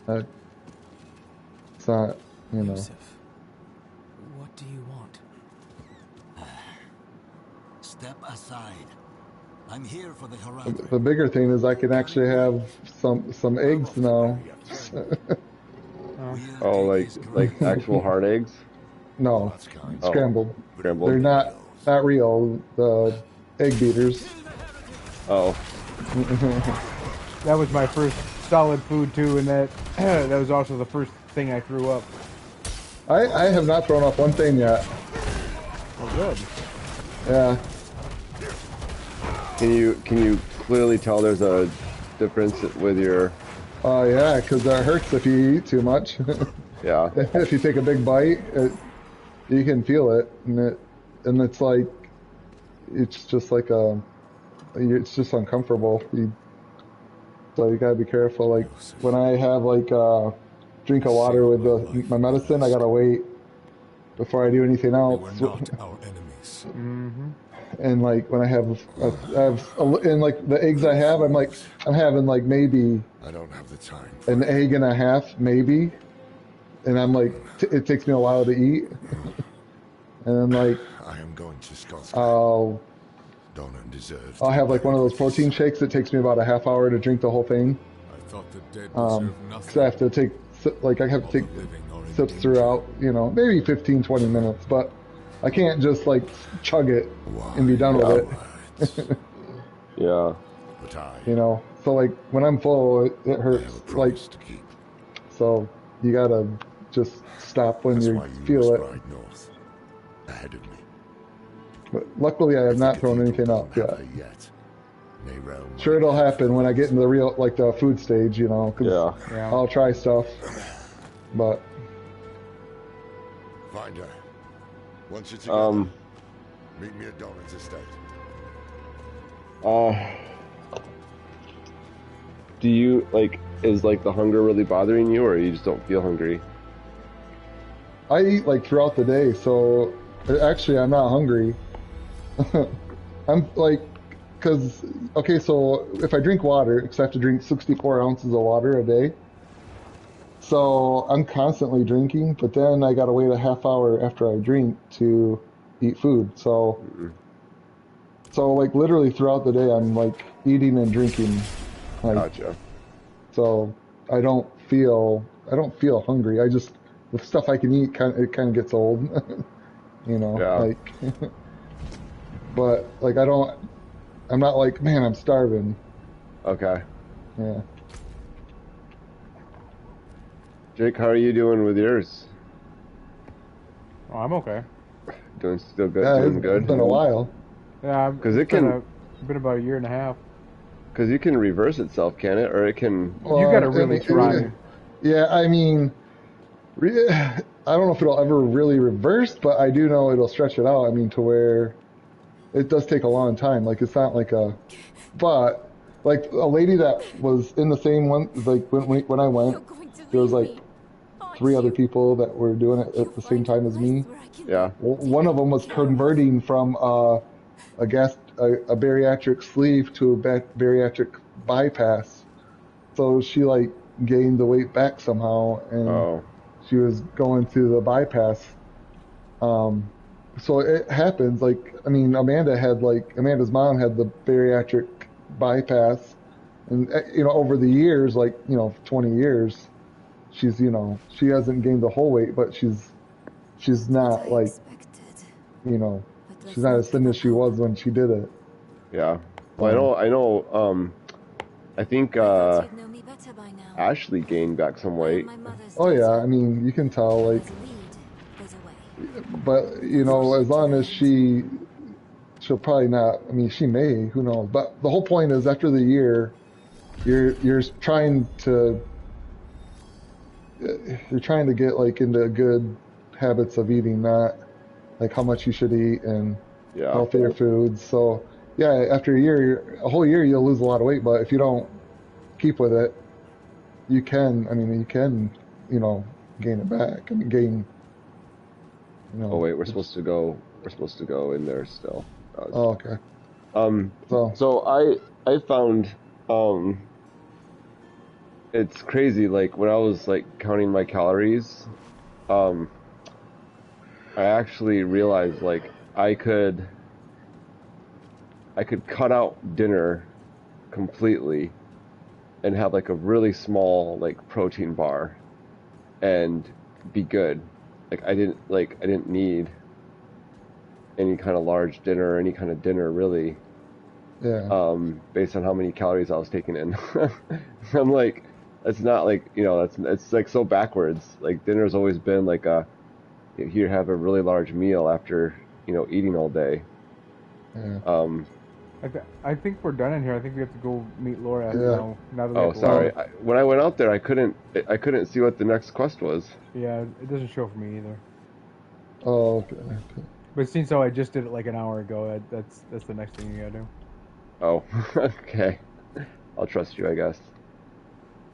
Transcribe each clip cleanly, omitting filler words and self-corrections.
Uh, it's not, you know. Yusuf, what do you want? Step aside. I'm here for the Haradrim. The bigger thing is I can actually have some eggs now. Oh, like actual hard eggs? No, Oh, scrambled. scrambled. They're not real. The egg beaters. Oh. That was my first solid food too, and that that was also the first thing I threw up. I have not thrown up one thing yet. Oh, good. Yeah. Can you clearly tell there's a difference with your? Oh yeah, because that hurts if you eat too much. Yeah. If you take a big bite, you can feel it, and it's like, it's just like it's just uncomfortable. So you gotta be careful. Like when I have like drink of water with my medicine, I gotta wait before I do anything else. We're not our enemies. Mm-hmm. And like when I have and like the eggs I have, I'm having like maybe I don't have the time. an egg and a half, maybe, and I'm like, it takes me a while to eat, and then like I am going to Scotland. I'll have like one of those protein shakes. It takes me about a half hour to drink the whole thing. I thought the dead deserve nothing. Because I have to take sips throughout, you know, maybe 15, 20 minutes, but I can't just like chug it and be done with it. Yeah. You know, so like when I'm full, it hurts. Like, so you gotta just stop when you feel it. North, ahead of me. But luckily, I have not thrown anything up yet. Sure, it'll happen when I get into the real, like the food stage, you know. Cause yeah. I'll try stuff, but. Find her. Once you're together, meet me at Donan's estate. Do you is like the hunger really bothering you, or you just don't feel hungry? I eat like throughout the day, so actually I'm not hungry. I'm like, okay, so if I drink water, because I have to drink 64 ounces of water a day, so I'm constantly drinking, but then I gotta wait a half hour after I drink to eat food. So, like literally throughout the day, I'm like eating and drinking. Like, Gotcha. So I don't feel hungry. I just, the stuff I can eat, it kind of gets old, you know. Yeah. Like, but like I'm not like, man, I'm starving. Okay. Yeah. Jake, how are you doing with yours? Oh, I'm okay. Doing still good. Yeah, doing good. It's been a while. Yeah, because it can been about a year and a half. Because you can reverse itself, can it? Or it can. Well, you got to really try. Yeah, I mean, I don't know if it'll ever really reverse, but I do know it'll stretch it out. I mean, to where it does take a long time. Like, it's not like but like a lady that was in the same one, like when I went, there was like 3 other people that were doing it at the same time as me. Yeah. One of them was converting from a bariatric sleeve to a bariatric bypass. So she like gained the weight back somehow, and she was going through the bypass. So it happens. Like, I mean, Amanda's mom had the bariatric bypass, and over the years, 20 years, she's she hasn't gained the whole weight, but she's not like she's not as thin as she was when she did it. Yeah. Well, I know. I think Ashley gained back some weight. Oh yeah, I mean, you can tell, like, but as long as she'll probably not. I mean, she may. Who knows? But the whole point is, after the year, you're trying to get like into good habits of eating, not like how much you should eat and healthier foods. So yeah, after a whole year, you'll lose a lot of weight. But if you don't keep with it, you can gain it back. I mean, gain. Oh wait, we're supposed to go in there still. Oh, okay. So I found it's crazy. Like when I was like counting my calories, I actually realized like I could cut out dinner completely and have like a really small like protein bar and be good. Like I didn't need any kind of large dinner or any kind of dinner really. Yeah. Based on how many calories I was taking in. I'm like, it's not like, it's like so backwards. Like dinner's always been like you have a really large meal after, eating all day. Yeah. I think we're done in here. I think we have to go meet Laura Yeah. now that we have to Sorry. leave. When I went out there, I couldn't see what the next quest was. Yeah, it doesn't show for me either. Oh, okay. But since I just did it like an hour ago, that's the next thing you gotta do. Oh, okay. I'll trust you, I guess.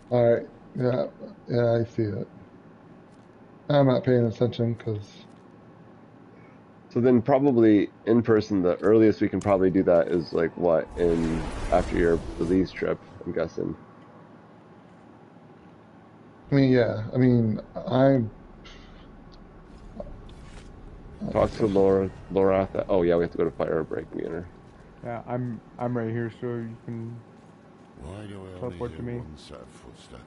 All right. Yeah. Yeah, I see it. I'm not paying attention because. So then probably in person, the earliest we can probably do that is like what, after your Belize trip, I'm guessing. I mean, yeah. I mean, Talk to Laura at that. Oh yeah, we have to go to Fire Break Meter. Yeah, I'm right here, so you can Why do I teleport only to hear me. one set of footsteps?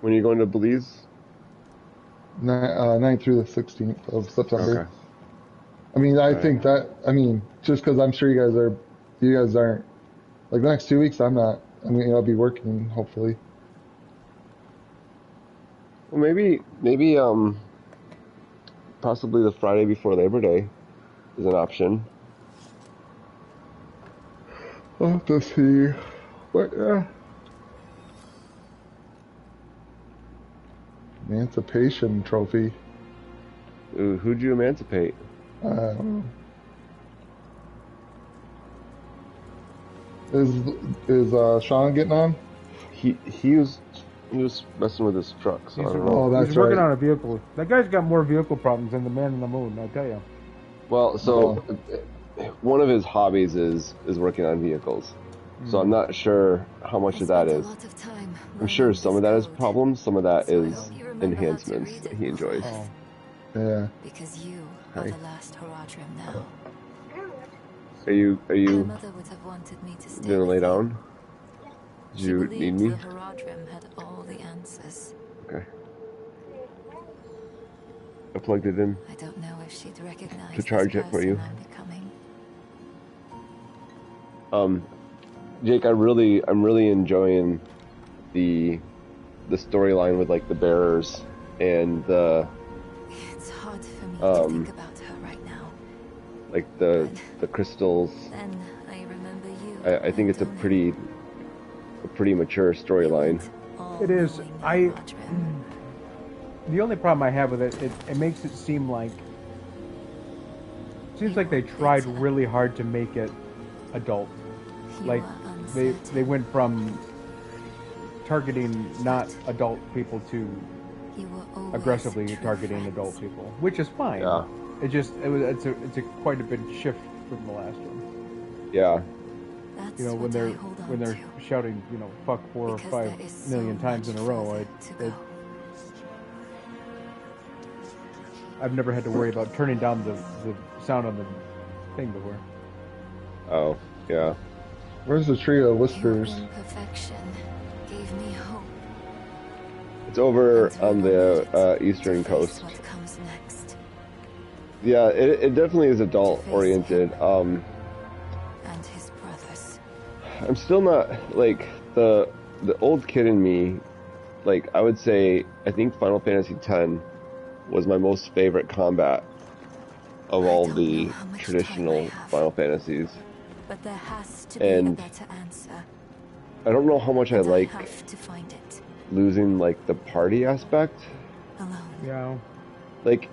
When are you going to Belize? 9th through the 16th of September. Okay. I mean, I All think right. that. I mean, just because I'm sure you guys aren't. Like the next 2 weeks, I'm not. I mean, I'll be working hopefully. Well, maybe possibly the Friday before Labor Day is an option. I'll have to see. But yeah. Emancipation trophy. Ooh, who'd you emancipate? I don't know. Is Sean getting on? He was messing with his truck, so I don't know. Oh, that's He's working right. on a vehicle. That guy's got more vehicle problems than the man in the moon, I tell you. Well, so one of his hobbies is working on vehicles. So I'm not sure how much of that is. I'm sure some of that is problems, some of that is enhancements that he enjoys. Oh. Yeah. Because you are Hi. the last Horadrim now. Are you My mother would have wanted me to stay gonna with lay you. down? Do She you believed need me? the Horadrim had all the answers. Okay. I plugged it in. I don't know if she'd recognize To charge this it for you. person I'm becoming. Jake, I'm really enjoying the storyline with like the bearers and the It's hard for me to think about her right now. like the crystals. Then I remember you. I think it's a pretty mature storyline. It is. The only problem I have with it makes it seem like they tried really hard to make it adult. Like they went from targeting not adult people to aggressively targeting adult people, which is fine. Yeah. It's a quite a bit shift from the last one. Yeah. That's When they're shouting, fuck 4 or 5 million times in a row. I've never had to worry about turning down the sound on the thing before. Oh, yeah. Where's the trio of whispers? Imperfection gave me hope. It's over And on when I the wanted to eastern face coast. What comes next? Yeah, it definitely is adult oriented. And his brothers. I'm still not like the old kid in me. Like I would say, I think Final Fantasy X was my most favorite combat of all don't the know how much traditional time I have. Final Fantasies. But there has to be And a better answer. I don't know how much I And like I have to find it losing like the party aspect. alone. Yeah. Like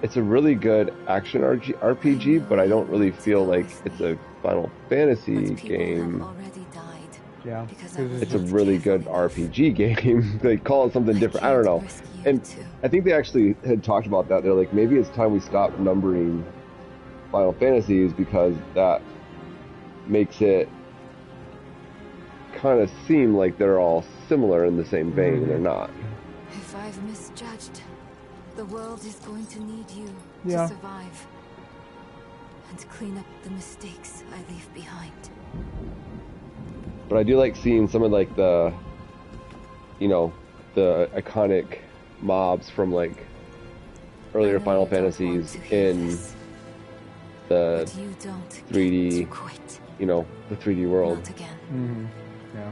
it's a really good action RPG, but I don't really feel like it's a Final Fantasy But people have game. already died. Yeah. Because 'Cause It's a really good RPG game. They call it something different. I don't know. And I think they actually had talked about that. They're like, maybe it's time we stop numbering Final Fantasies because that makes it kind of seem like they're all similar in the same vein, and they're not. If I've misjudged, the world is going to need you Yeah. to survive and clean up the mistakes I leave behind. But I do like seeing some of like the, you know, the iconic mobs from like earlier Final Fantasies in the 3D, you know, the 3D world. Not again. Mm-hmm. Yeah.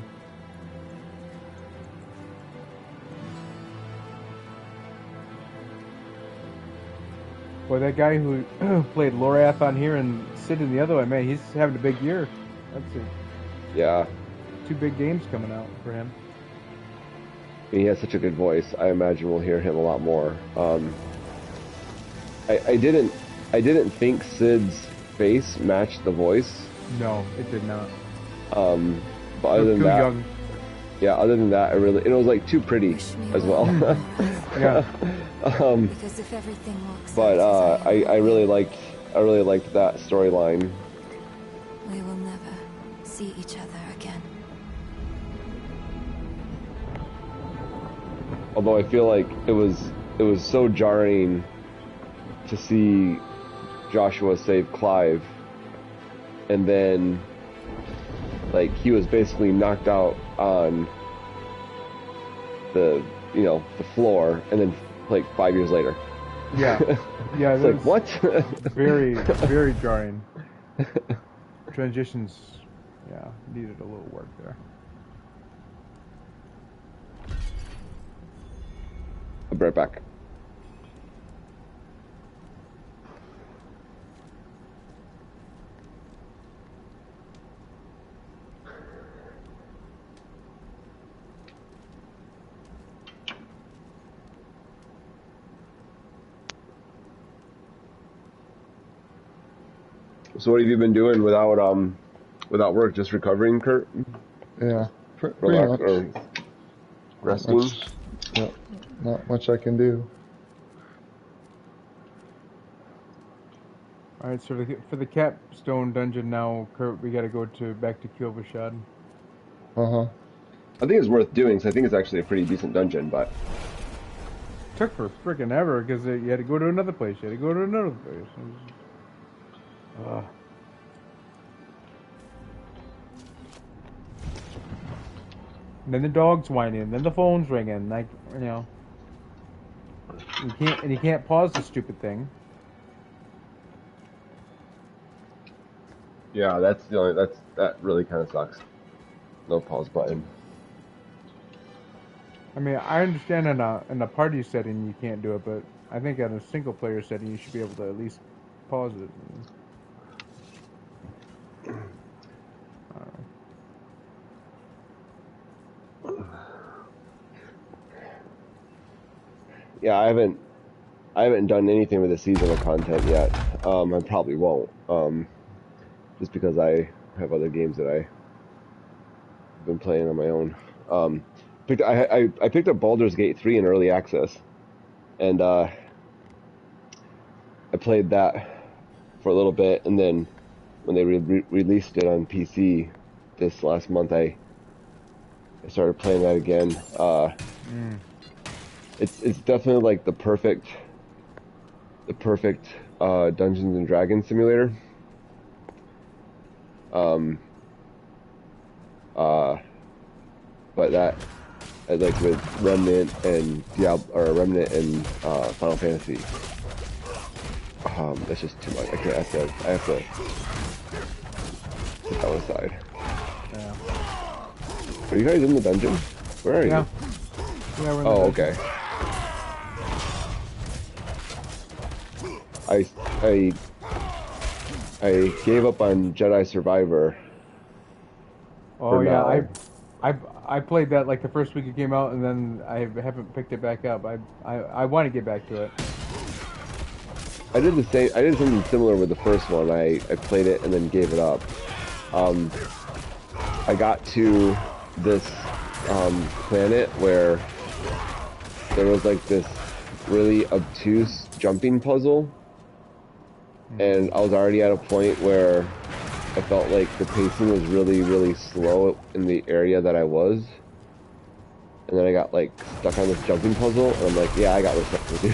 Boy, that guy who played Lorath on here and Sid in the other one, man, he's having a big year. That's it. Yeah. 2 big games coming out for him. He has such a good voice. I imagine we'll hear him a lot more. I didn't think Sid's face matched the voice. No, it did not. But other than Too that, young. yeah. Other than that, it was like too pretty as well. Yeah. Because if everything works But out as I really liked that storyline. we will never see each other again. Although I feel like it was so jarring to see Joshua save Clive, and then like he was basically knocked out on the floor, and then like 5 years later. Yeah. Yeah. It's like what? Very, very jarring. Transitions, yeah, needed a little work there. I'll be right back. So what have you been doing without work? Just recovering, Kurt? Yeah, pretty much. Or resting? Yeah, not much I can do. All right, so for the capstone dungeon now, Kurt, we got to go back to Kilvashad. Uh-huh. I think it's worth doing, so I think it's actually a pretty decent dungeon, but Took for freaking ever because you had to go to another place. You had to go to another place. And then the dog's whining, then the phone's ringing. Like, you know, you can't pause the stupid thing. yeah, that really kind of sucks. No pause button. I mean, I understand in a party setting you can't do it, but I think in a single player setting you should be able to at least pause it. Yeah, I haven't done anything with the seasonal content yet. I probably won't. Just because I have other games that I've been playing on my own. I picked up Baldur's Gate 3 in early access, and I played that for a little bit, and then when they released it on PC this last month, I started playing that again. It's definitely like the perfect Dungeons and Dragons simulator. But that, like with Remnant and Diablo, or Remnant and Final Fantasy, that's just too much. I have to put that one aside. Yeah. Are you guys in the dungeon? Where are you? Yeah, we're in the Oh, dungeon. okay. I gave up on Jedi Survivor. Oh yeah, now. I played that like the first week it came out, and then I haven't picked it back up. I want to get back to it. I did the same. I did something similar with the first one. I played it and then gave it up. I got to this planet where there was like this really obtuse jumping puzzle, and I was already at a point where I felt like the pacing was really, really slow in the area that I was. And then I got like stuck on this jumping puzzle, and I'm like, yeah, I got this stuff to do.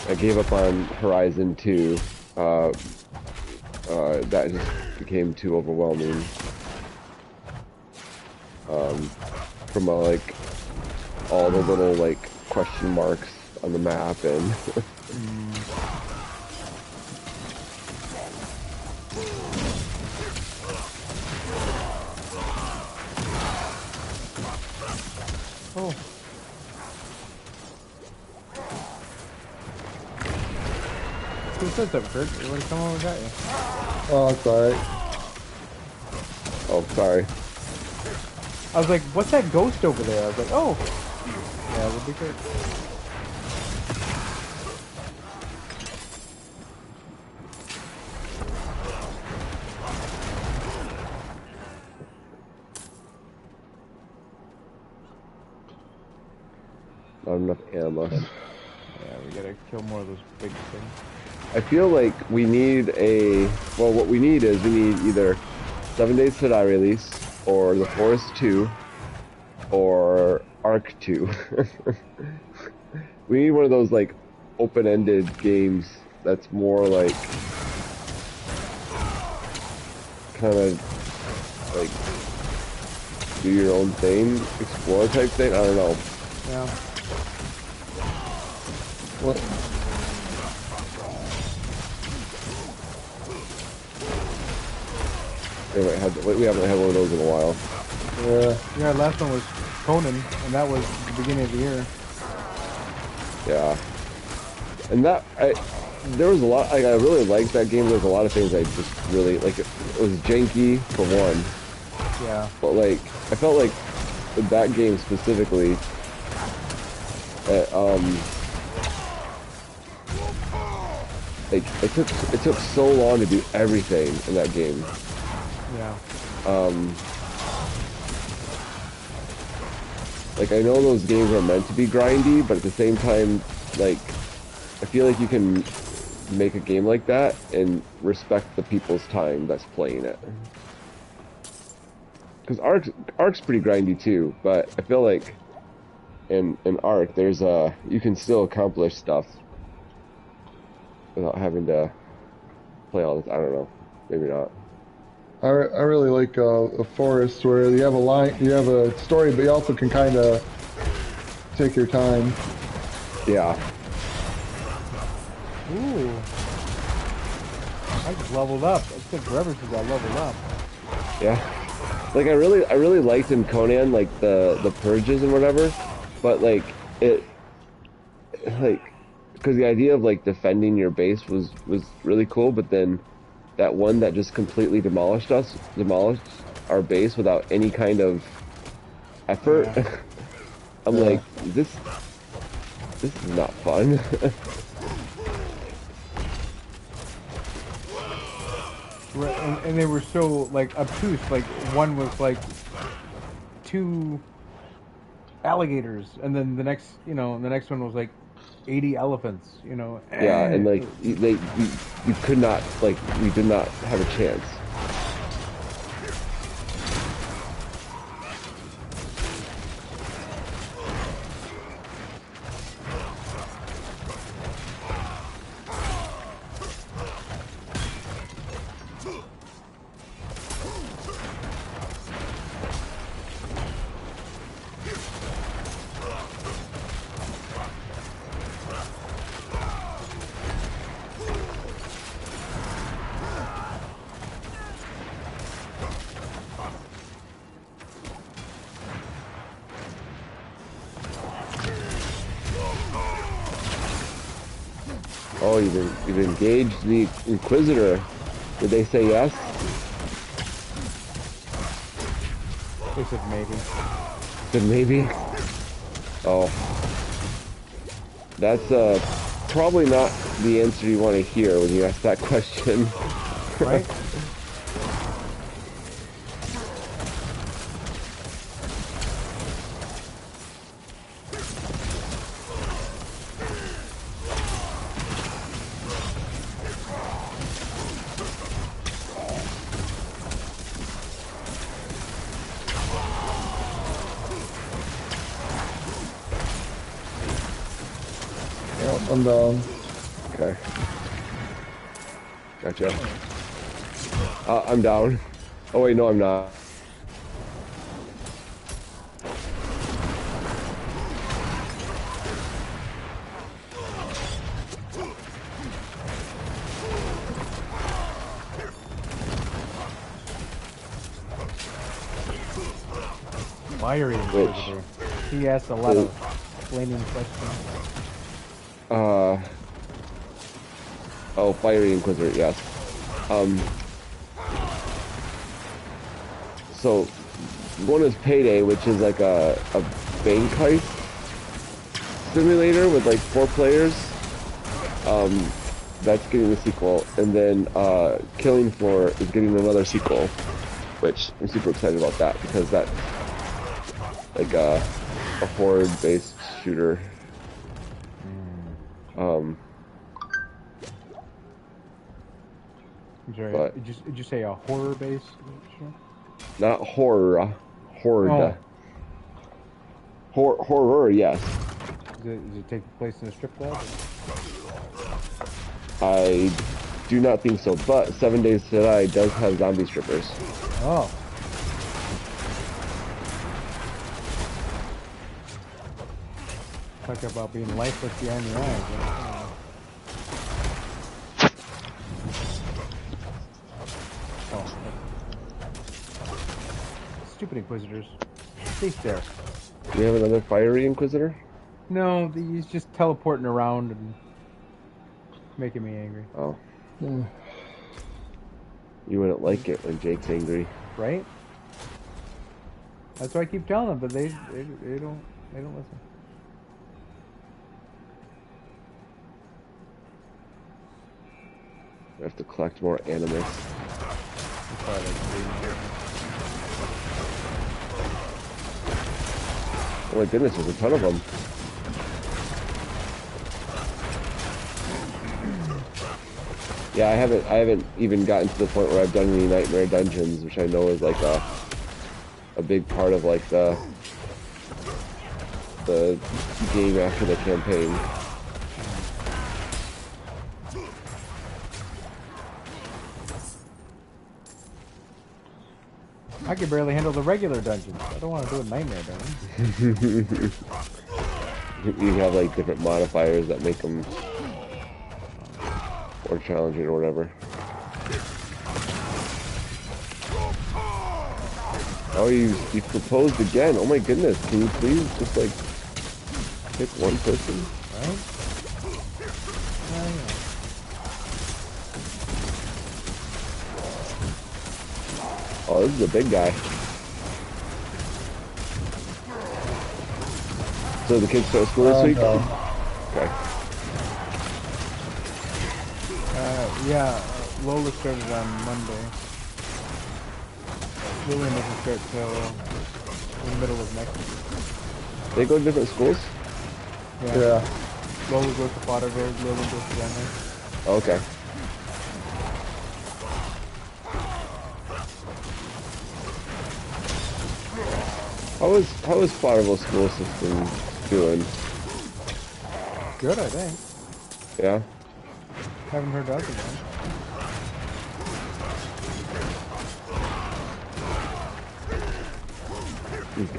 I gave up on Horizon 2. That just became too overwhelming. From like all the little like question marks on the map and. Oh. Who said that, Kurt? You want to come over and got you? Oh, it's alright. Oh, sorry. I was like, what's that ghost over there? I was like, oh. Yeah, it would be Kurt. Not enough ammo. Yeah, we gotta kill more of those big things. I feel like we need what we need is we need either 7 Days to Die release, or The Forest 2, or Ark 2. We need one of those like open-ended games that's more like kind of like do your own thing, explore type thing. I don't know. Yeah. What? We haven't had one of those in a while. Yeah, last one was Conan, and that was the beginning of the year. Yeah. And there was a lot, like, I really liked that game. There's a lot of things I just really, like, it was janky, for one. Yeah. But, like, I felt like with that game specifically, like, it took so long to do everything in that game. Yeah. Like, I know those games are meant to be grindy, but at the same time, like, I feel like you can make a game like that and respect the people's time that's playing it. Because Ark's pretty grindy too, but I feel like in Ark, there's you can still accomplish stuff without having to play all this. I don't know, maybe not. I really like a forest where you have a story, but you also can kind of take your time. Yeah. Ooh. I just leveled up. It's been forever since I leveled up. Yeah. Like I really liked in Conan like the purges and whatever, but like because the idea of like defending your base was really cool, but then that one that just completely demolished our base without any kind of effort. Yeah. I'm like, this is not fun. Right, and they were so like obtuse. Like one was like 2 alligators, and then the next one was like 80 elephants. Yeah, and like you could not, like, we did not have a chance. Oh, you've engaged the Inquisitor. Did they say yes? They said maybe. Said maybe? Oh. That's probably not the answer you want to hear when you ask that question. Right? Yep, I'm down. Okay. Gotcha. I'm down. Oh wait, no, I'm not. Fiery Inquisitor. He asked a lot of flaming questions. Oh, Fiery Inquisitor, yes. So, one is Payday, which is like a bank heist simulator with like 4 players. That's getting a sequel. And then Killing Floor is getting another sequel, which I'm super excited about that because that's like a horde-based shooter. I'm sorry, But did you say a horror-based shooter? not horror, horde. Oh. Horror, yes. Does it take place in a strip club? I do not think so, but 7 Days to Die does have zombie strippers. Oh. Talk about being lifeless behind the eyes. Right? Oh. Stupid Inquisitors. Stay there. Do we have another Fiery Inquisitor? No, he's just teleporting around and making me angry. Oh. You wouldn't like it when Jake's angry. Right? That's why I keep telling them, but they don't listen. I have to collect more animus. Oh my goodness, there's a ton of them. Yeah, I haven't even gotten to the point where I've done any nightmare dungeons, which I know is like a big part of like the game after the campaign. I can barely handle the regular dungeons. I don't want to do a nightmare dungeon. You have like different modifiers that make them more challenging or whatever. Oh, you proposed again. Oh my goodness. Can you please just like pick one person? Right? Oh, this is a big guy. So the kids start school this week? No. Okay. Yeah, Lola started on Monday. Lillian doesn't start till the middle of next week. They go to different schools? Yeah. Lola goes to Potterville, Lillian goes to Denver. Okay. How is Potterville school system doing? Good, I think. Yeah? Haven't heard other than.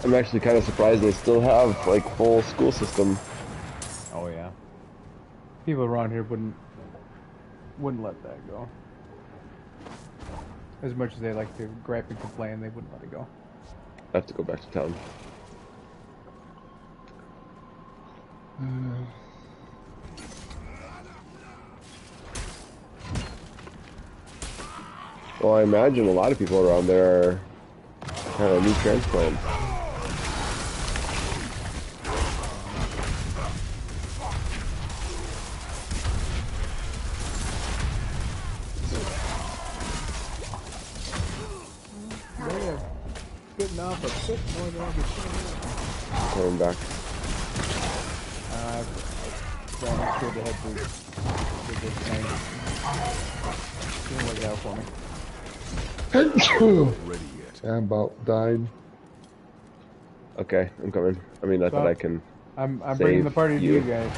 I'm actually kind of surprised they still have like full school system. Oh yeah. People around here wouldn't let that go. As much as they like to gripe and complain, they wouldn't let it go. I have to go back to town. Well, I imagine a lot of people around there are kind of new transplants. They have bitten off a bit more than I could chew. Coming back. I've gone straight ahead for this thing. Didn't work out for me. Ready yet? I about died. Okay, I'm coming. I mean, not that I can. I'm bringing the party to you. you guys.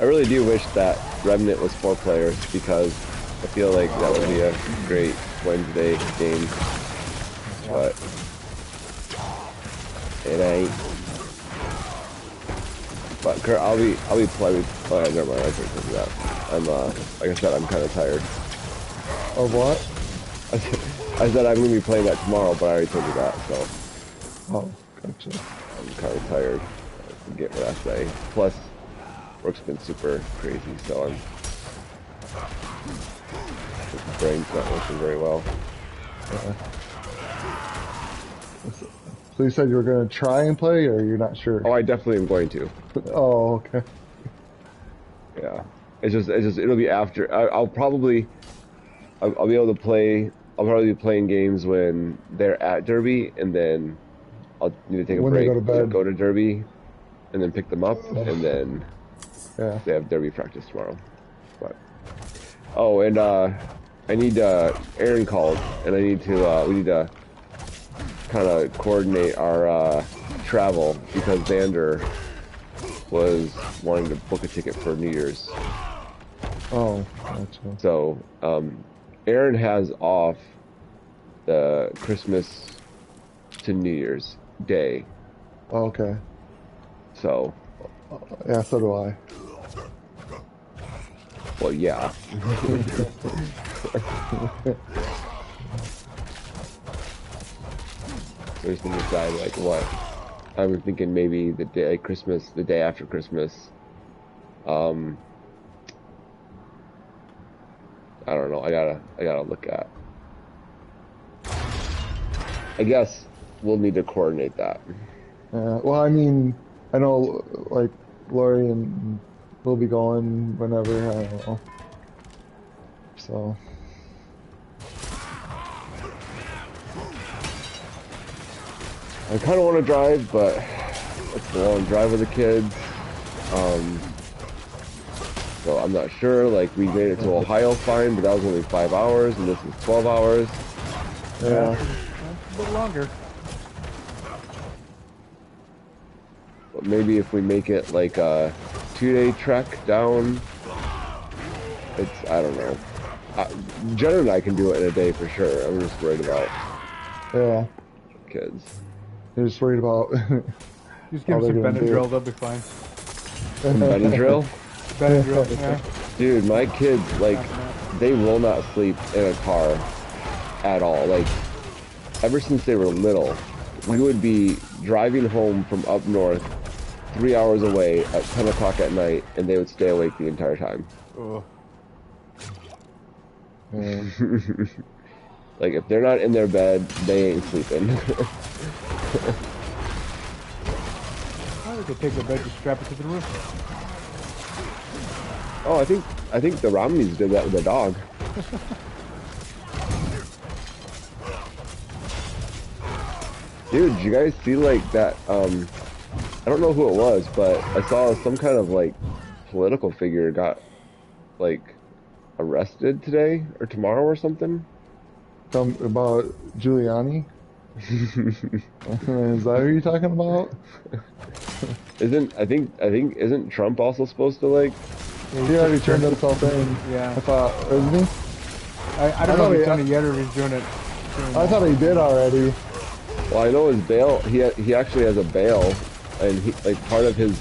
I really do wish that Remnant was 4 players because I feel like that would be a great Wednesday game. But it ain't. But Kurt, I'll be playing. Oh, yeah, never mind. I can't do that. I'm like I said, I'm kind of tired. Of what? I said I'm gonna be playing that tomorrow, but I already told you that, so. Oh, gotcha. I'm kind of tired. I forget what I say. Plus, work's been super crazy, so I'm. My brain's not working very well. So you said you were going to try and play, or you're not sure? Oh, I definitely am going to. Oh, okay. Yeah. It's just, it'll be after. I'll probably be able to play. I'll probably be playing games when they're at Derby, and then I'll need to take a When break they go to bed. go to Derby, and then pick them up, and then Yeah. they have Derby practice tomorrow. But oh, and I need Aaron called, and I need to we need to kind of coordinate our travel because Xander was wanting to book a ticket for New Year's. Oh, gotcha. So, Aaron has off the Christmas to New Year's Day. Oh, okay. So, Yeah, so do I. well, yeah. So we can decide, like, what. I'm thinking maybe the day Christmas, the day after Christmas. I don't know. I gotta look at. I guess we'll need to coordinate that. Well, I mean, I know, like, Lori and we'll be going whenever, I don't know. So. I kind of want to drive, but it's a long drive with the kids. So I'm not sure. Like, we made it to Ohio fine, but that was only 5 hours, and this is 12 hours. Yeah. A bit longer. But maybe if we make it like a 2-day trek down, it's, I don't know. Jenna and I can do it in a day for sure. I'm just worried about Yeah. kids. You're just worried about. Just give them some Benadryl, they'll be fine. Benadryl? Benadryl, yeah. Dude, my kids, like, they will not sleep in a car at all. Like, ever since they were little, we would be driving home from up north 3 hours away at 10 o'clock at night, and they would stay awake the entire time. Ugh. Like, if they're not in their bed, they ain't sleeping. Well, they could take the bed and strap it to the roof. Oh, I think the Romneys did that with the dog. Dude, did you guys see, like, that, I don't know who it was, but I saw some kind of, like, political figure got, like, arrested today or tomorrow or something? About Giuliani? Is that who you're talking about? Isn't Trump also supposed to, like... He already turned himself in. Yeah. I thought, isn't he? I don't know if he's done it yet or if he's doing it. I thought he did already. Well, I know his bail, he actually has a bail, and he, like, part of his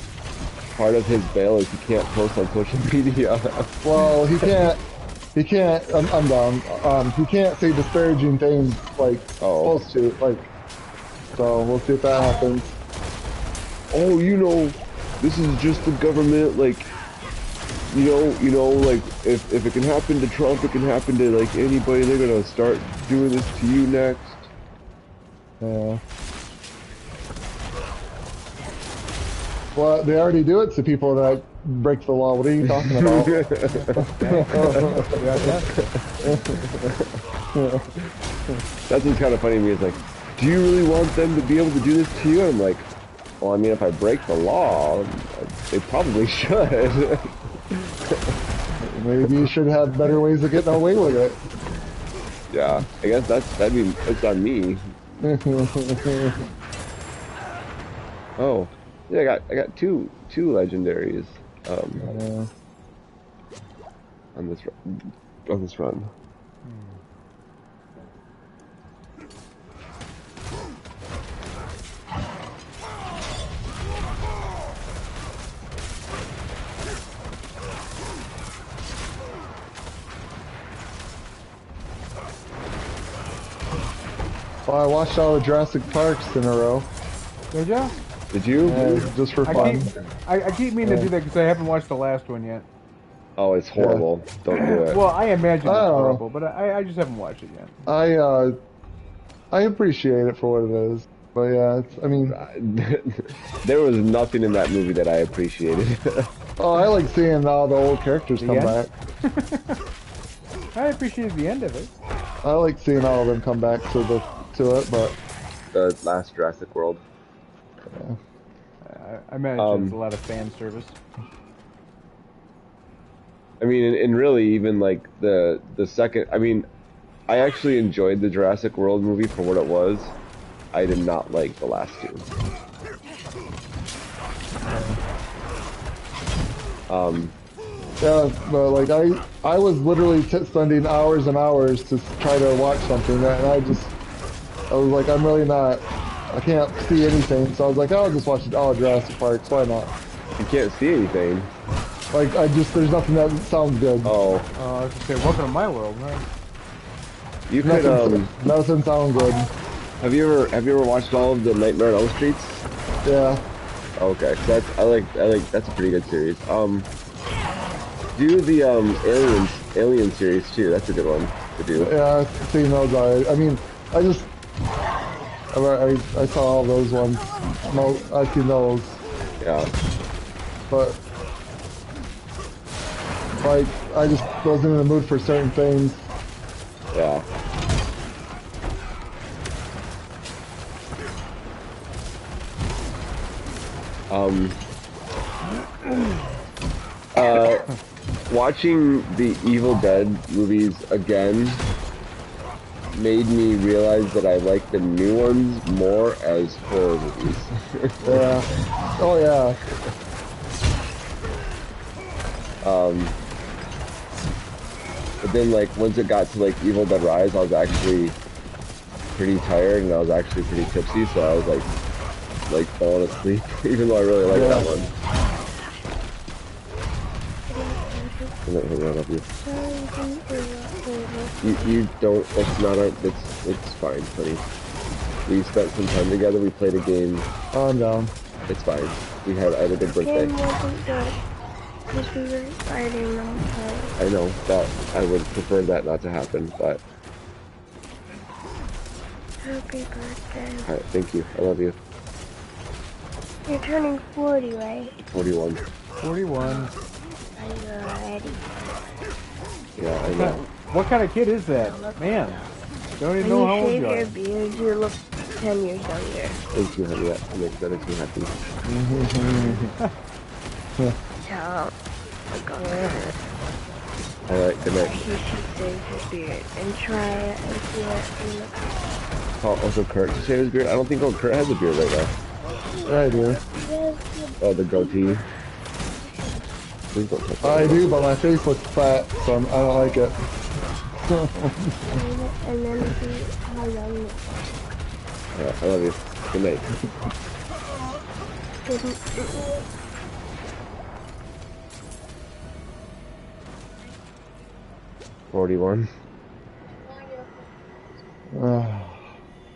bail is he can't post on social media. Well, he can't, I'm down. He can't say disparaging things like supposed to, like, so we'll see if that happens. Oh, you know, this is just the government, like, you know, like, if it can happen to Trump, it can happen to, like, anybody. They're gonna start doing this to you next. Yeah. Well, they already do it to people that break the law. What are you talking about? That's what's kind of funny to me. It's like, do you really want them to be able to do this to you? And I'm like, well, I mean, if I break the law, they probably should. Maybe you should have better ways of getting away with it. Yeah, I guess that's on me. Oh, yeah, I got two legendaries. on this run. Well, I watched all the Jurassic Parks in a row. Did ya? Did you? Just for fun. I keep meaning to do that because I haven't watched the last one yet. Oh, it's horrible. Yeah. Don't do it. Well, I imagine it's horrible, but I just haven't watched it yet. I appreciate it for what it is. But yeah, I mean... there was nothing in that movie that I appreciated. Oh, I like seeing all the old characters come back. I appreciated the end of it. I like seeing all of them come back to it, but... The last Jurassic World. Yeah. I imagine it's a lot of fan service. I mean, and really, even like the second... I mean, I actually enjoyed the Jurassic World movie for what it was. I did not like the last two. Yeah, but like I was literally spending hours and hours to try to watch something, and I was like, I'm really not, I can't see anything, so I was like, I'll just watch all Jurassic Parks, why not? You can't see anything. Like, there's nothing that sounds good. Oh. I was gonna say, welcome to my world, right? You could, nothing sounds good. Have you ever watched all of the Nightmare on Elm Streets? Yeah. Okay, I like that's a pretty good series. Do the Alien series too. That's a good one to do. Yeah, I've seen those. I mean, I saw all those ones. I've seen those. Yeah. But like, I just wasn't in the mood for certain things. Yeah. Watching the Evil Dead movies again made me realize that I like the new ones more as horror movies. Yeah. Oh yeah. But then like once it got to like Evil Dead Rise, I was actually pretty tired and I was actually pretty tipsy, so I was like falling asleep, even though I really like that one. I love you. You don't. It's not. It's fine, honey. We spent some time together. We played a game. Oh, I'm down. It's fine. I had a good birthday. Because we were fighting all the time. I know that. I would prefer that not to happen, but. Happy birthday. Alright, thank you. I love you. You're turning 40, right? 41. 41. I know already. Yeah, I know. What kind of kid is that? Man, don't even know how old you are. When you shave your beard, you look 10 years younger. Thank you, honey. That makes me happy. Ciao. Alright, good night. You should shave your beard and try it and see what you look like. Oh, also Kurt to shave his beard? I don't think Kurt has a beard right now. Yeah, I do. Oh, the goatee. Please don't touch that. I do, but my face looks fat, so I don't like it. And then see how young you are. Yeah, I love you. Good night. 41.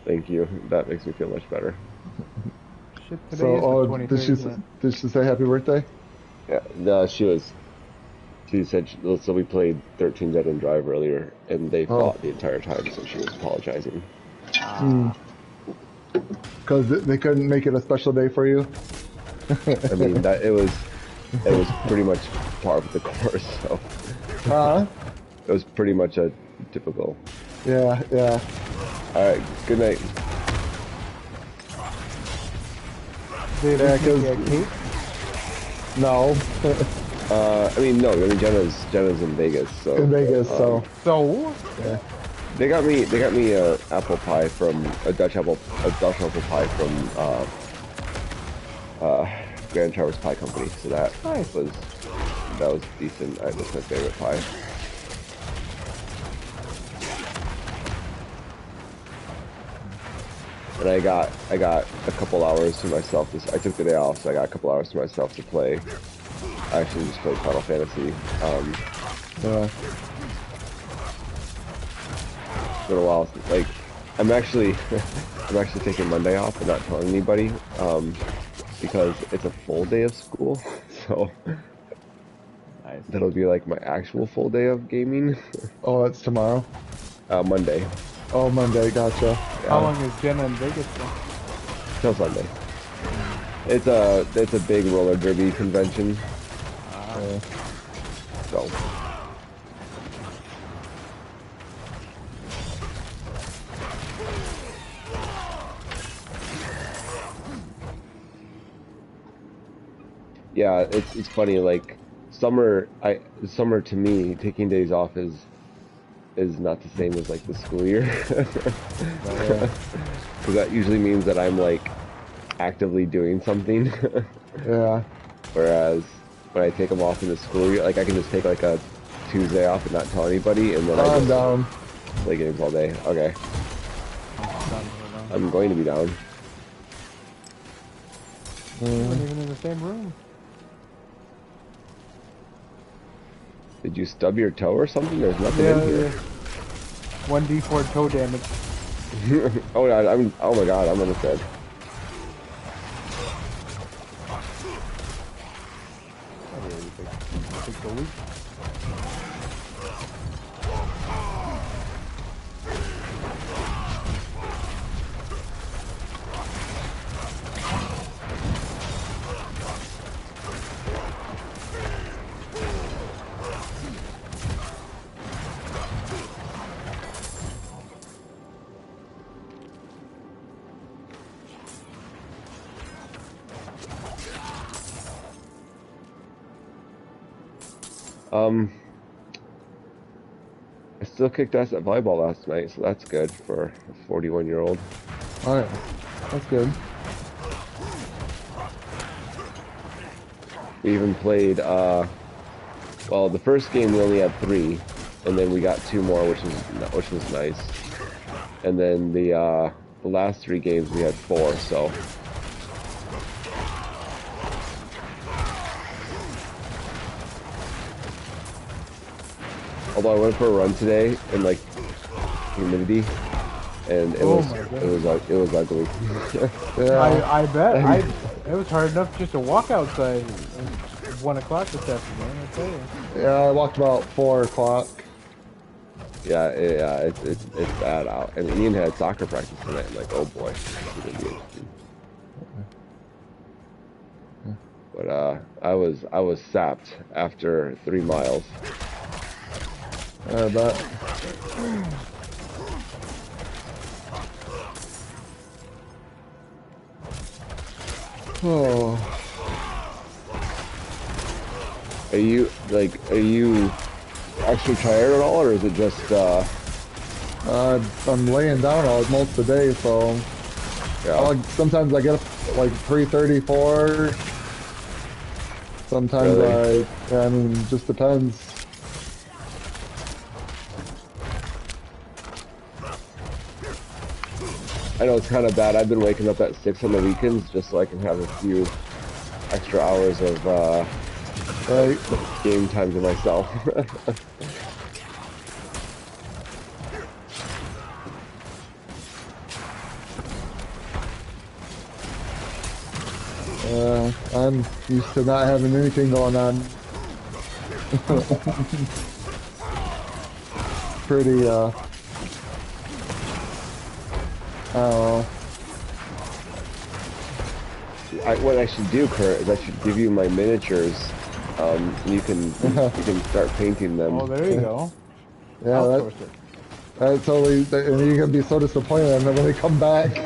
Thank you. That makes me feel much better. Shit, today So, is the 23rd, did she say happy birthday? Yeah, no, she said, so we played 13 Dead End Drive earlier, and they fought the entire time, so she was apologizing. Because they couldn't make it a special day for you? I mean, it was pretty much par for the course, so. It was pretty much a typical. Yeah, yeah. Alright, good night. Did Yeah, they get a cake? No. I mean, no. I mean, Jenna's in Vegas, so. In Vegas, so. Yeah. They got me a apple pie from a Dutch apple pie from Grand Traverse Pie Company, so that Nice. was decent. That's my favorite pie. And I got a couple hours to myself. I took the day off, so I got a couple hours to myself to play. I actually just played Final Fantasy. It's been a while. Like, I'm actually taking Monday off and not telling anybody because it's a full day of school. So Nice. that'll be like my actual full day of gaming. Oh, that's tomorrow? Monday. Oh, Monday, gotcha. Yeah. How long is Jenna in Vegas for? Till Sunday. It's a big roller derby convention. So. Yeah, it's funny. Like summer to me, taking days off is not the same as like the school year. Because that usually means that I'm like actively doing something. Yeah. Whereas when I take them off in the school year, like I can just take like a Tuesday off and not tell anybody, and then I'm down. Play games all day. Okay. I'm going to be down. We weren't even in the same room. Did you stub your toe or something? There's nothing in here. 1d4 toe damage. Oh god, oh my god, I'm almost dead. I still kicked ass at volleyball last night, so that's good for a 41-year-old. Alright, that's good. We even played, well, the first game we only had 3, and then we got 2 more, which was nice. And then the last 3 games we had 4, so. Although I went for a run today in like humidity, and it was ugly. Yeah. I bet. It was hard enough just to walk outside at 1 o'clock this afternoon. I tell you. Yeah, I walked about 4 o'clock. Yeah, it's bad out. And Ian had soccer practice tonight. I'm like, oh boy, this is gonna be interesting. But I was sapped after 3 miles. I bet. Oh. Are you actually tired at all, or is it just I'm laying down most of the day, so yeah. Sometimes I get up like 3:34. Sometimes really? I mean, just depends. I know it's kind of bad. I've been waking up at 6 on the weekends just so I can have a few extra hours of game time to myself. I'm used to not having anything going on. Pretty, I don't know. What I should do, Kurt, is I should give you my miniatures. You can start painting them. Oh, there you go. Yeah, that's totally. And you're gonna be so disappointed when they come back.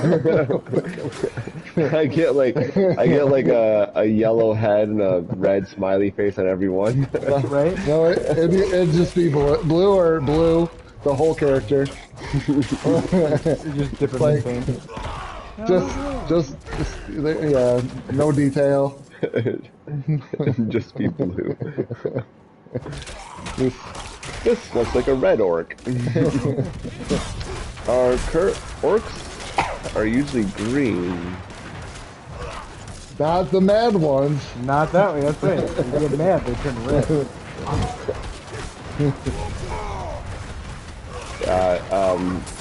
I get like a yellow head and a red smiley face on everyone. Right? No, it'd just be blue or blue, the whole character. Just dip it in paint. Just yeah, no detail. Just be blue. This looks like a red orc. Our orcs are usually green. Not the mad ones. Not that way, that's right. They get mad, they turn red.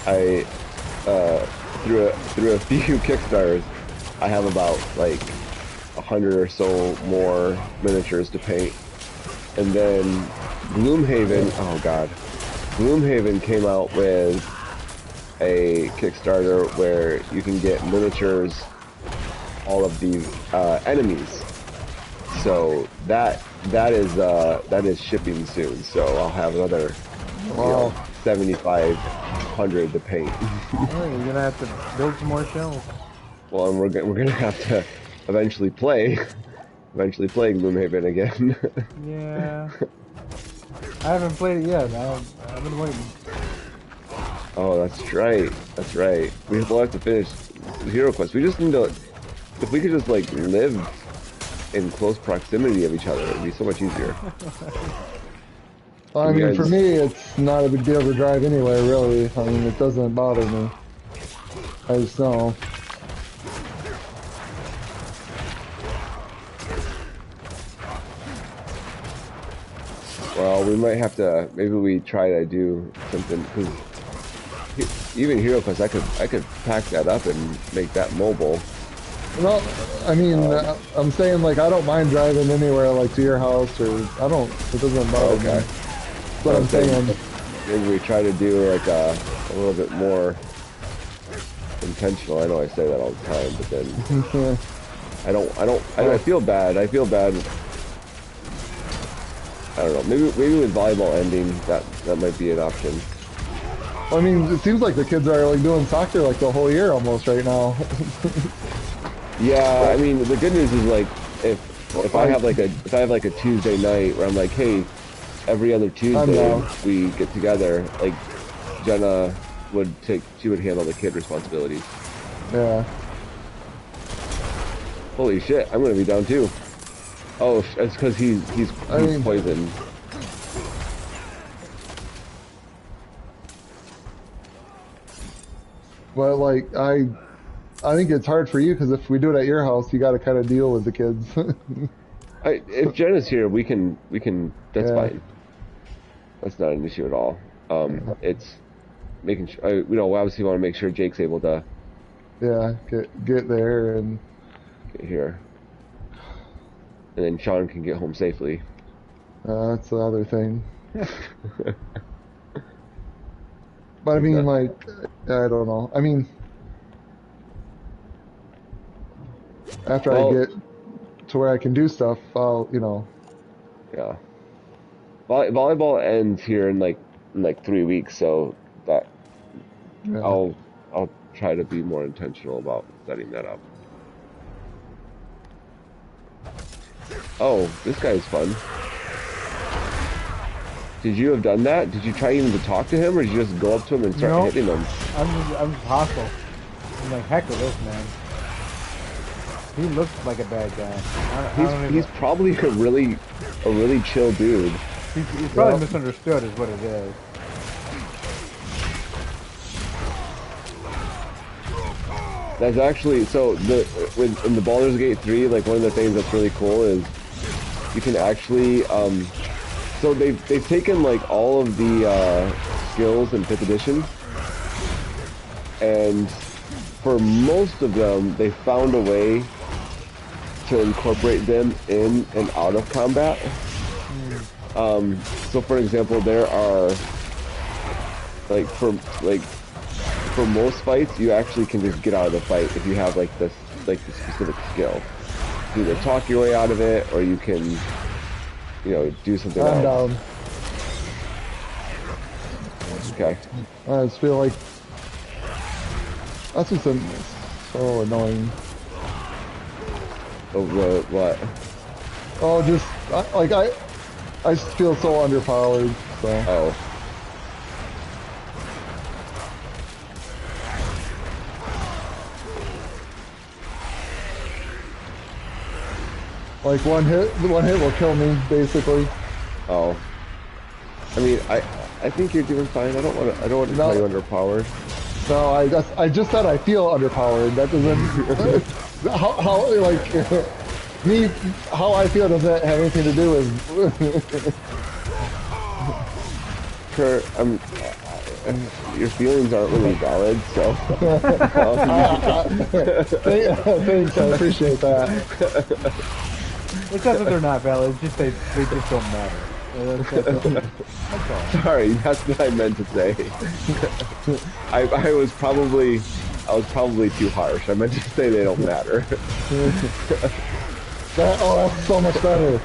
I through a few Kickstarters, I have about like 100 or so more miniatures to paint, and then Gloomhaven. Oh God, Gloomhaven came out with a Kickstarter where you can get miniatures, all of the enemies. So that is shipping soon. So I'll have another 7,500 to paint. You're gonna have to build some more shells. Well, and we're gonna have to eventually play Gloomhaven again. Yeah. I haven't played it yet. I've been waiting. Oh, that's right. That's right. We'll have to finish the Hero Quest. We just need to. If we could just like live in close proximity of each other, it'd be so much easier. I mean, for me, it's not a big deal to drive anyway, really. I mean, it doesn't bother me. I just know. Well, we might have to. Maybe we try to do something, because even Hero Quest, I could pack that up and make that mobile. Well, I mean, I'm saying like I don't mind driving anywhere, like to your house, or it doesn't bother me. That's what I'm saying. Maybe we try to do like a little bit more intentional. I know I say that all the time, but then I feel bad. I don't know. Maybe with volleyball ending, that might be an option. I mean, it seems like the kids are like doing soccer like the whole year almost right now. Yeah, I mean, the good news is like if I have like a Tuesday night where I'm like, hey, every other Tuesday we get together, like Jenna she would handle the kid responsibilities. Yeah. Holy shit, I'm gonna be down too. Oh, it's because he's poisoned. But like I think it's hard for you because if we do it at your house, you got to kind of deal with the kids. If Jenna's here, we can. That's fine. That's not an issue at all. It's making sure. We obviously want to make sure Jake's able to. Yeah, get there and get here, and then Sean can get home safely. That's the other thing. But I mean, like, I don't know. I mean, after I get to where I can do stuff, I'll. Yeah. Volleyball ends here in like 3 weeks, so that I'll try to be more intentional about setting that up. Oh, this guy is fun. Did you have done that? Did you try even to talk to him, or did you just go up to him and start hitting him? I'm just hostile. I'm like, heck with this man. He looks like a bad guy. He's probably a really chill dude. He's probably misunderstood is what it is. That's actually, so in the Baldur's Gate 3, like one of the things that's really cool is you can actually, so they've taken like all of the skills in 5th edition, and for most of them, they found a way to incorporate them in and out of combat. So for example, there are for most fights, you actually can just get out of the fight if you have like the specific skill. You either talk your way out of it, or you can, do something else. I'm down. Okay. I just feel like that's just so annoying. Oh, what? Oh, just I just feel so underpowered. So. Oh. Like one hit will kill me, basically. Oh. I mean, I think you're doing fine. I don't want to call you underpowered. No, I just said I feel underpowered. That doesn't how like me how I feel doesn't have anything to do with. Kurt, your feelings aren't really valid, so. Thanks, I appreciate that. It's not that they're not valid, it's just they just don't matter. That's all. Sorry, that's what I meant to say. I was probably too harsh. I meant to say they don't matter. That's so much better.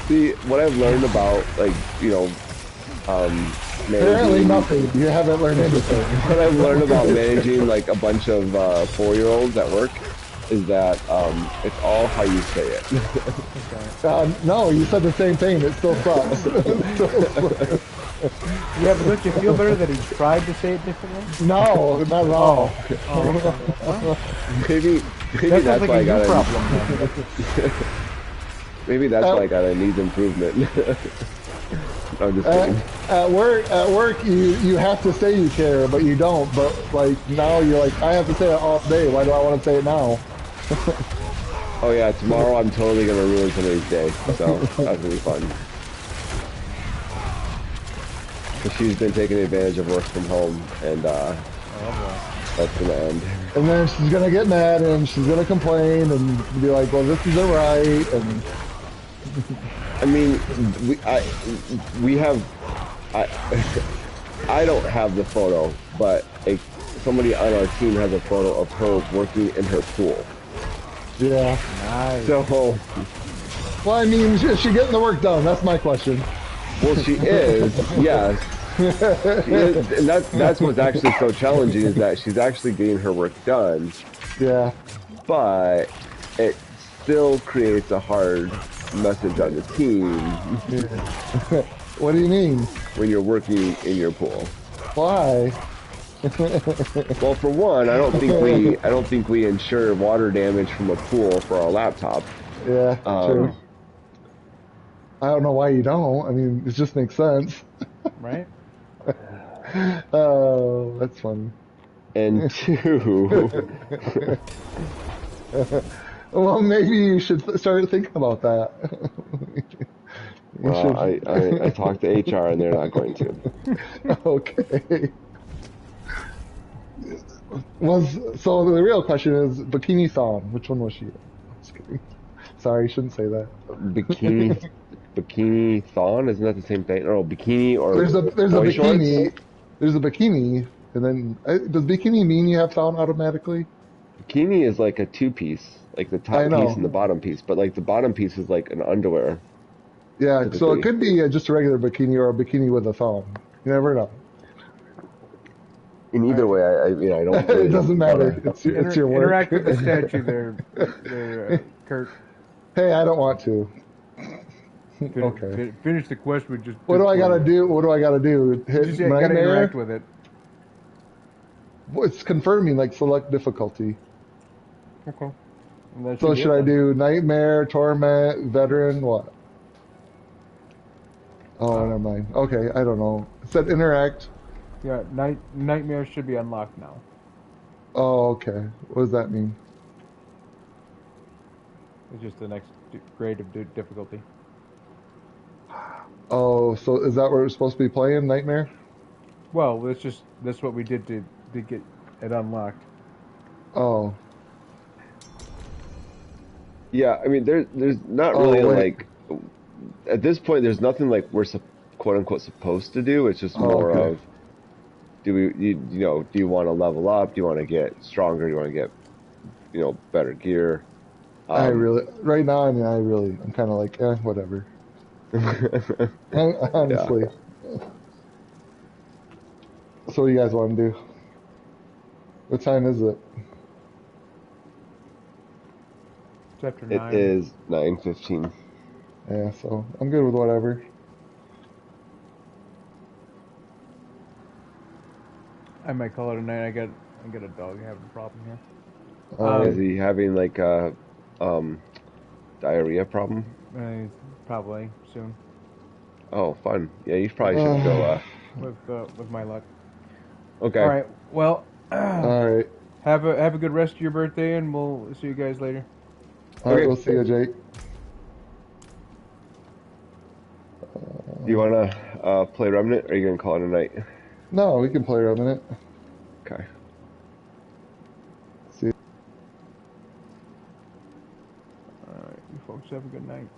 See, what I've learned about, like, Apparently nothing. You haven't learned anything. What I've learned about managing, like, a bunch of 4-year-olds at work is that it's all how you say it. No, you said the same thing. It still sucks. Yeah, but don't you feel better that he tried to say it differently? No, not at all. Maybe that's like why I got a problem. Maybe that's why I got a needs improvement. I'm just kidding. At work, you have to say you care, but you don't. But like now, you're like, I have to say it all day. Why do I want to say it now? Oh yeah, tomorrow I'm totally gonna ruin somebody's day, so that's gonna be fun. She's been taking advantage of work from home, and that's gonna end. And then she's gonna get mad, and she's gonna complain, and be like, "Well, this isn't right." And I mean, I don't have the photo, but somebody on our team has a photo of her working in her pool. Yeah. Nice. So. Well, I mean, is she getting the work done? That's my question. Well, she is, yes. She is, and that's what's actually so challenging is that she's actually getting her work done. Yeah. But it still creates a hard message on the team. What do you mean? When you're working in your pool. Why? Well, for one, I don't think we insure water damage from a pool for our laptop. Yeah, true. I don't know why you don't. I mean, it just makes sense. Right? Oh, that's fun. And two... Well, maybe you should start thinking about that. Well, I talked to HR and they're not going to. Okay. So the real question is Bikini Thon. Which one was she? Just kidding. Sorry, you shouldn't say that. Bikini Thon? Isn't that the same thing? No, bikini or there's a bikini. Shorts? There's a bikini, and then does bikini mean you have thon automatically? Bikini is like a two-piece, like the top piece and the bottom piece, but like the bottom piece is like an underwear. Yeah, typically. So it could be just a regular bikini or a bikini with a thong. You never know. In either way, I don't. Really it doesn't matter. It's your work. Interact with the statue there, Kurt. Hey, I don't want to. Okay. Finish the quest with just. What do I gotta do? What do I gotta do? Hit you gotta interact with it. Well, it's confirming, like, select difficulty. Okay. So should I do Nightmare, Torment, Veteran, what? Oh, never mind. Okay, I don't know. It said interact. Yeah, Nightmare should be unlocked now. Oh, okay. What does that mean? It's just the next grade of difficulty. Oh, so is that what we're supposed to be playing, Nightmare? Well, that's what we did to get it unlocked. Oh. Yeah, I mean, there's not really like at this point. There's nothing like we're quote unquote supposed to do. It's just more of do you want to level up? Do you want to get stronger? Do you want to get better gear? Right now, I'm kind of like whatever. Honestly. Yeah. So what do you guys want to do? What time is it? It's after 9. It is 9:15. Yeah, so I'm good with whatever. I might call it a night. I got a dog having a problem here. Is he having like a diarrhea problem? Probably soon. Oh, fun. Yeah, you probably should go. With my luck. Okay. All right. Well. All right. Have a good rest of your birthday, and we'll see you guys later. All right, we'll see you, Jake. Do you want to play Remnant, or are you going to call it a night? No, we can play Remnant. Okay. See. All right, you folks have a good night.